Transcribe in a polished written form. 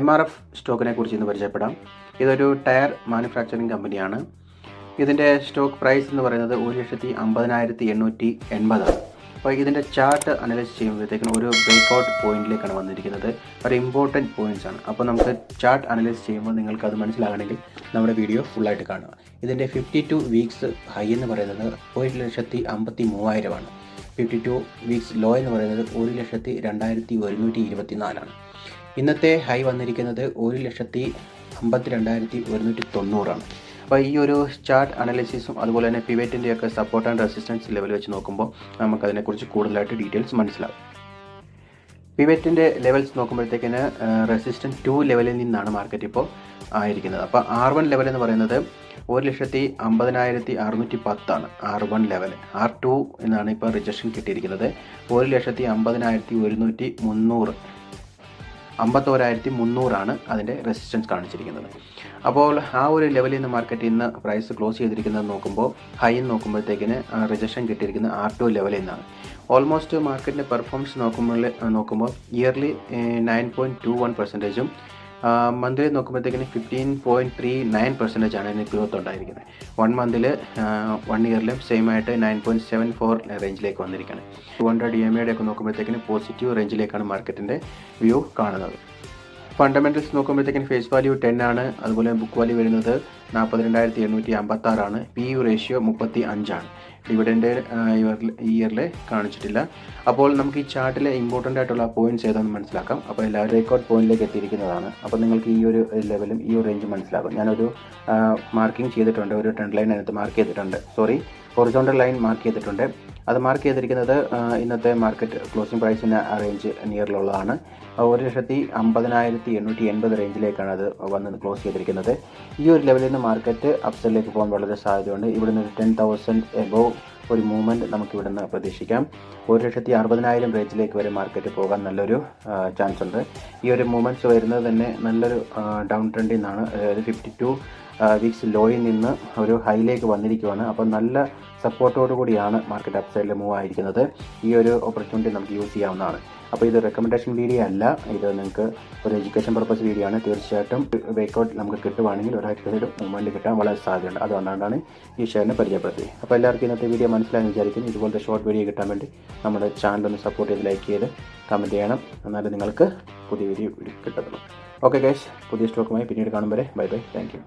MRF സ്റ്റോക്കിനെ കുറിച്ച് ഇന്ന് പരിചയപ്പെടാം. ഇതൊരു ടയർ മാനുഫാക്ചറിങ് കമ്പനിയാണ്. ഇതിൻ്റെ സ്റ്റോക്ക് പ്രൈസ് എന്ന് പറയുന്നത് 1,50,880 ആണ്. അപ്പോൾ ഇതിൻ്റെ ചാർട്ട് അനലൈസ് ചെയ്യുമ്പോഴത്തേക്കും ഒരു ബ്രേക്ക്ഔട്ട് പോയിന്റിലേക്കാണ് വന്നിരിക്കുന്നത്. ഒരു ഇമ്പോർട്ടൻറ്റ് പോയിന്റ്സ് ആണ്. അപ്പോൾ നമുക്ക് ചാർട്ട് അനലൈസ് ചെയ്യുമ്പോൾ നിങ്ങൾക്ക് അത് മനസ്സിലാകണമെങ്കിൽ നമ്മുടെ വീഡിയോ ഫുള്ളായിട്ട് കാണുക. ഇതിൻ്റെ 52 വീക്സ് ഹൈ എന്ന് പറയുന്നത് 1,53,000 ആണ്. 52 വീക്സ് ലോ എന്ന് പറയുന്നത് 1,02,124 ആണ്. ഇന്നത്തെ ഹൈ വന്നിരിക്കുന്നത് 1,52,190 ആണ്. അപ്പോൾ ഈ ഒരു ചാർട്ട് അനാലിസിസും അതുപോലെ തന്നെ പിവറ്റിൻ്റെയൊക്കെ സപ്പോർട്ട് ആൻഡ് റെസിസ്റ്റൻസ് ലെവൽ വെച്ച് നോക്കുമ്പോൾ നമുക്കതിനെക്കുറിച്ച് കൂടുതലായിട്ട് ഡീറ്റെയിൽസ് മനസ്സിലാവും. പിവറ്റിൻ്റെ ലെവൽസ് നോക്കുമ്പോഴത്തേക്കിന് റെസിസ്റ്റൻസ് 2 ലെവലിൽ നിന്നാണ് മാർക്കറ്റ് ഇപ്പോൾ ആയിരിക്കുന്നത്. അപ്പോൾ R1 ലെവൽ എന്ന് പറയുന്നത് 1,50,610 ആണ്. R1 level. R2 എന്നാണ് ഇപ്പോൾ റിജക്ഷൻ കിട്ടിയിരിക്കുന്നത്. 1,50,130 51,300 ആണ് അതിൻ്റെ റെസിസ്റ്റൻസ് കാണിച്ചിരിക്കുന്നത്. അപ്പോൾ ആ ഒരു ലെവലിൽ നിന്ന് മാർക്കറ്റ് ഇന്ന് പ്രൈസ് ക്ലോസ് ചെയ്തിരിക്കുന്നത് നോക്കുമ്പോൾ ഹൈ നോക്കുമ്പോഴത്തേക്കിന് റിജക്ഷൻ കിട്ടിയിരിക്കുന്നത് R2 ലെവലിൽ നിന്നാണ്. ഓൾമോസ്റ്റ് മാർക്കറ്റിൻ്റെ പെർഫോമൻസ് നോക്കുമ്പോൾ ഇയർലി 9.21%, മന്ത്ലി നോക്കുമ്പോഴത്തേക്കിന് 15.39% ആണ് ഇതിന് ഗ്രോത്ത് ഉണ്ടായിരിക്കുന്നത്. 1 മന്തിൽ 1 ഇയറിലും സെയിം ആയിട്ട് 9.74 റേഞ്ചിലേക്ക് വന്നിരിക്കുകയാണ്. 200 EMA ഒക്കെ നോക്കുമ്പോഴത്തേക്കിന് പോസിറ്റീവ് റേഞ്ചിലേക്കാണ് മാർക്കറ്റിൻ്റെ വ്യൂ കാണുന്നത്. ഫണ്ടമെൻറ്റൽസ് നോക്കുമ്പോഴത്തേക്കിന് ഫേസ് വാല്യൂ 10 ആണ്. അതുപോലെ ബുക്ക് വാല്യൂ വരുന്നത് 42,856 ആണ്. PE റേഷ്യോ 35 ആണ്. ഡിവിഡൻഡ് ഇയറിൽ കാണിച്ചിട്ടില്ല. അപ്പോൾ നമുക്ക് ഈ ചാർട്ടിലെ ഇമ്പോർട്ടൻ്റ് ആയിട്ടുള്ള പോയിന്റ്സ് ഏതാണെന്ന് മനസ്സിലാക്കാം. അപ്പോൾ എല്ലാവരും റെക്കോർഡ് പോയിന്റിലേക്ക് എത്തിയിരിക്കുന്നതാണ്. അപ്പോൾ നിങ്ങൾക്ക് ഈ ഒരു ലെവലും ഈ ഒരു റേഞ്ച് മനസ്സിലാകും. ഞാനൊരു മാർക്കിംഗ് ചെയ്തിട്ടുണ്ട്, ഒരു ട്രെൻഡ് ലൈൻ അതിനകത്ത് മാർക്ക് ചെയ്തിട്ടുണ്ട്. ഹൊറിസോണ്ടൽ ലൈൻ മാർക്ക് ചെയ്തിട്ടുണ്ട്. അത് മാർക്ക് ചെയ്തിരിക്കുന്നത് ഇന്നത്തെ മാർക്കറ്റ് ക്ലോസിംഗ് പ്രൈസിന് റേഞ്ച് നിയറിലുള്ളതാണ്. 1,50,880 റേഞ്ചിലേക്കാണ് അത് വന്ന് ക്ലോസ് ചെയ്തിരിക്കുന്നത്. ഈ ഒരു ലെവലിൽ നിന്ന് മാർക്കറ്റ് അപ്സൈഡിലേക്ക് പോകാൻ വളരെ സാധ്യതയുണ്ട്. ഇവിടുന്ന് ഒരു 10,000 എബോവ് ഒരു മൂവ്മെൻറ്റ് നമുക്ക് ഇവിടുന്ന് പ്രതീക്ഷിക്കാം. 1,60,000 റേഞ്ചിലേക്ക് വരെ മാർക്കറ്റ് പോകാൻ നല്ലൊരു ചാൻസ് ഉണ്ട്. ഈ ഒരു മൂവ്മെൻറ്റ്സ് വരുന്നത് തന്നെ നല്ലൊരു ഡൗൺ ട്രെൻഡിൽ നിന്നാണ്. അതായത് 52 വീക്സ് ലോയിൽ നിന്ന് ഒരു ഹൈയിലേക്ക് വന്നിരിക്കുകയാണ്. അപ്പോൾ നല്ല സപ്പോർട്ടോടു കൂടിയാണ് മാർക്കറ്റ് അപ്സൈഡിൽ മൂവ് ആയിരിക്കുന്നത്. ഈ ഒരു ഓപ്പർച്യൂണിറ്റി നമുക്ക് യൂസ് ചെയ്യാവുന്നതാണ്. അപ്പോൾ ഇത് റെക്കമെൻഡേഷൻ വീഡിയോ അല്ല, ഇത് നിങ്ങൾക്ക് ഒരു എഡ്യൂക്കേഷൻ പർപ്പസ് വീഡിയോ ആണ്. തീർച്ചയായിട്ടും ബ്രേക്ക്ഔട്ട് നമുക്ക് കിട്ടുവാണെങ്കിൽ ഒരു ഹൈഡ് മൂവ്മെൻറ്റ് കിട്ടാൻ വളരെ സാധ്യതയുണ്ട്. അതുകൊണ്ടാണ് ഈ ഷെയറിനെ പരിചയപ്പെടുത്തി. അപ്പോൾ എല്ലാവർക്കും ഇന്നത്തെ വീഡിയോ മനസ്സിലായെന്ന് വിചാരിക്കുന്നു. ഇതുപോലത്തെ ഷോർട്ട് വീഡിയോ കിട്ടാൻ വേണ്ടി നമ്മുടെ ചാനലൊന്ന് സപ്പോർട്ട് ചെയ്ത് ലൈക്ക് ചെയ്ത് കമൻറ്റ് ചെയ്യണം. എന്നാലും നിങ്ങൾക്ക് പുതിയ വീഡിയോ കിട്ടത്തുള്ളൂ. ഓക്കെ ഗൈസ്, പുതിയ സ്റ്റോക്കുമായി പിന്നീട് കാണും വരെ ബൈ ബൈ. Thank you.